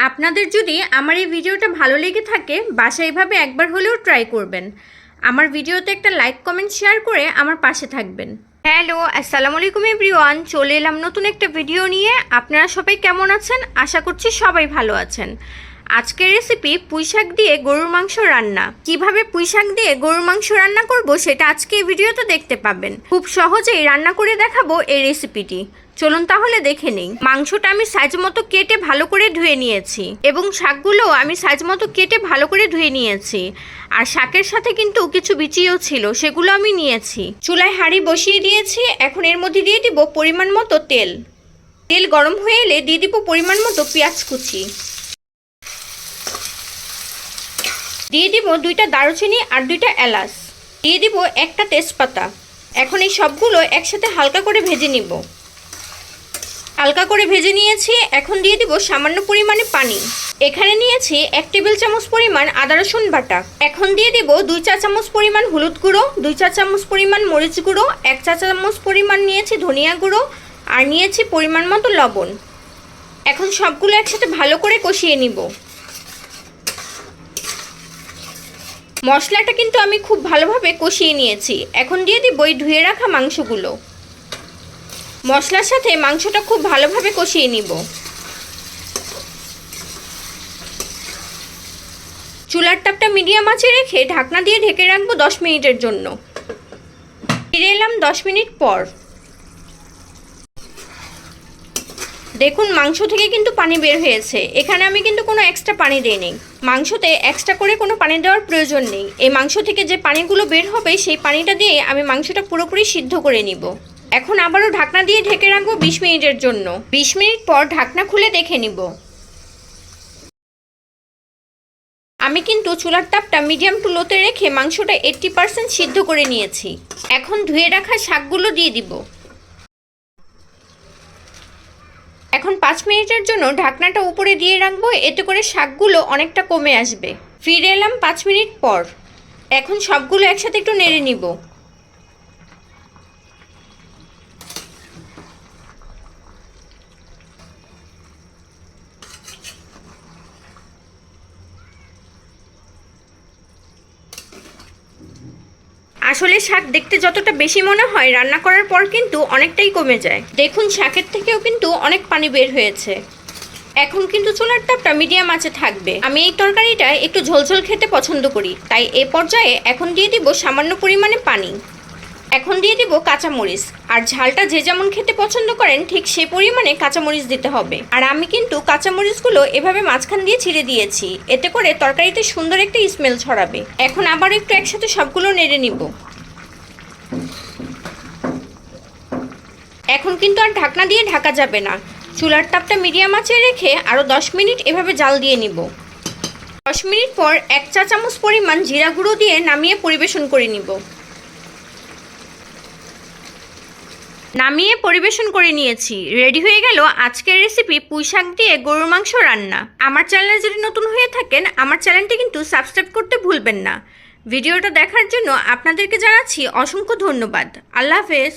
আপনাদের যদি আমার এই ভিডিওটা ভালো লেগে থাকে বাসায় এভাবে একবার হলেও ট্রাই করবেন। আমার ভিডিওতে একটা লাইক কমেন্ট শেয়ার করে আমার পাশে থাকবেন। হ্যালো, আসসালামু আলাইকুম এভরিওয়ান। চলে এলাম নতুন একটা ভিডিও নিয়ে। আপনারা সবাই কেমন আছেন? আশা করছি সবাই ভালো আছেন। আজকের রেসিপি পুঁইশাক দিয়ে গরুর মাংস রান্না। কিভাবে পুঁইশাক দিয়ে গরুর মাংস রান্না করব সেটা আজকে এই ভিডিওতে দেখতে পাবেন। খুব সহজেই রান্না করে দেখাবো এই রেসিপিটি। চলুন তাহলে দেখে নিই। মাংসটা আমি সাইজ মতো কেটে ভালো করে ধুয়ে নিয়েছি এবং শাকগুলো আমি সাইজ মতো কেটে ভালো করে ধুয়ে নিয়েছি। আর শাকের সাথে কিন্তু কিছু বিচিও ছিল, সেগুলো আমি নিয়েছি। চুলায় হাঁড়ি বসিয়ে দিয়েছি। এখন এর মধ্যে দিয়ে দিব পরিমাণ মতো তেল। তেল গরম হয়ে এলে দিয়ে দিব পরিমাণ মতো পেঁয়াজ কুচি। দিয়ে দিব 2টা দারুচিনি আর 2টা এলাচ। দিয়ে দিব একটা তেজপাতা। এখন এই সবগুলো একসাথে হালকা করে ভেজে নিব। হালকা করে ভেজে নিয়েছি। এখন দিয়ে দিব সামান্য পরিমাণে পানি। এখানে নিয়েছি 1 টেবিল চামচ পরিমাণ আদা রসুন বাটা। এখন দিয়ে দিব 2 চা চামচ পরিমাণ হলুদ গুঁড়ো, 2 চা চামচ পরিমাণ মরিচ গুঁড়ো, 1 চা চামচ পরিমাণ নিয়েছি ধনিয়া গুঁড়ো আর নিয়েছি পরিমাণ মতো লবণ। এখন সবগুলো একসাথে ভালো করে কষিয়ে নিব। মশলাটা কিন্তু আমি খুব ভালোভাবে কষিয়ে নিয়েছি। এখন দিয়ে দিব এই ধুয়ে রাখা মাংসগুলো। মশলার সাথে মাংসটা খুব ভালোভাবে কষিয়ে নিব। চুলার তাপটা মিডিয়াম আঁচে রেখে ঢাকনা দিয়ে ঢেকে রাখবো 10 মিনিটের জন্য। ফিরে এলাম 10 মিনিট পর। দেখুন মাংস থেকে কিন্তু পানি বের হয়েছে। এখানে আমি কিন্তু কোনো এক্সট্রা পানি দেইনি। মাংসতে এক্সট্রা করে কোনো পানি দেওয়ার প্রয়োজন নেই। এই মাংস থেকে যে পানিগুলো বের হবে সেই পানিটা দিয়ে আমি মাংসটা পুরোপুরি সিদ্ধ করে নিব। এখন আবারও ঢাকনা দিয়ে ঢেকে রাখবো 20 মিনিটের জন্য। 20 মিনিট পর ঢাকনা খুলে দেখে নিব। আমি কিন্তু চুলার তাপটা মিডিয়াম টু লোতে রেখে মাংসটা 80% সিদ্ধ করে নিয়েছি। এখন ধুয়ে রাখা শাকগুলো দিয়ে দিব। এখন 5 মিনিটের জন্য ঢাকনাটা উপরে দিয়ে রাখবো, এতে করে শাকগুলো অনেকটা কমে আসবে। ফিরে এলাম 5 মিনিট পর। এখন সবগুলো একসাথে একটু নেড়ে নিব। আসলে শাক দেখতে যতটা বেশি মনে হয় রান্না করার পর কিন্তু অনেকটাই কমে যায়। দেখুন শাকের থেকেও কিন্তু অনেক পানি বের হয়েছে। এখন কিন্তু চুলার তাপটা মিডিয়াম আঁচে থাকবে। আমি এই তরকারিটা একটু ঝোলঝোল খেতে পছন্দ করি, তাই এই পর্যায়ে এখন দিয়ে দিব সামান্য পরিমাণে পানি। এখন দিয়ে দিব কাঁচামরিচ। আর ঝালটা যে যেমন খেতে পছন্দ করেন ঠিক সেই পরিমাণে কাঁচামরিচ দিতে হবে। আর আমি কিন্তু কাঁচামরিচগুলো এভাবে মাঝখান দিয়ে ছিঁড়ে দিয়েছি, এতে করে তরকারিতে সুন্দর একটা স্মেল ছড়াবে। এখন আবার একটু একসাথে সবগুলো নেড়ে নিব। এখন কিন্তু আর ঢাকনা দিয়ে ঢাকা যাবে না। চুলার তাপটা মিডিয়াম আঁচে রেখে আরও 10 মিনিট এভাবে জাল দিয়ে নিব। 10 মিনিট পর 1 চা চামচ পরিমাণ জিরা গুঁড়ো দিয়ে নামিয়ে পরিবেশন করে নিব। নামিয়ে পরিবেশন করে নিয়েছি। রেডি হয়ে গেল আজকের রেসিপি পুঁইশাক দিয়ে গরুর মাংস রান্না। আমার চ্যানেলে যদি নতুন হয়ে থাকেন আমার চ্যানেলটি কিন্তু সাবস্ক্রাইব করতে ভুলবেন না। ভিডিওটা দেখার জন্য আপনাদেরকে জানাচ্ছি অসংখ্য ধন্যবাদ। আল্লাহ হাফেজ।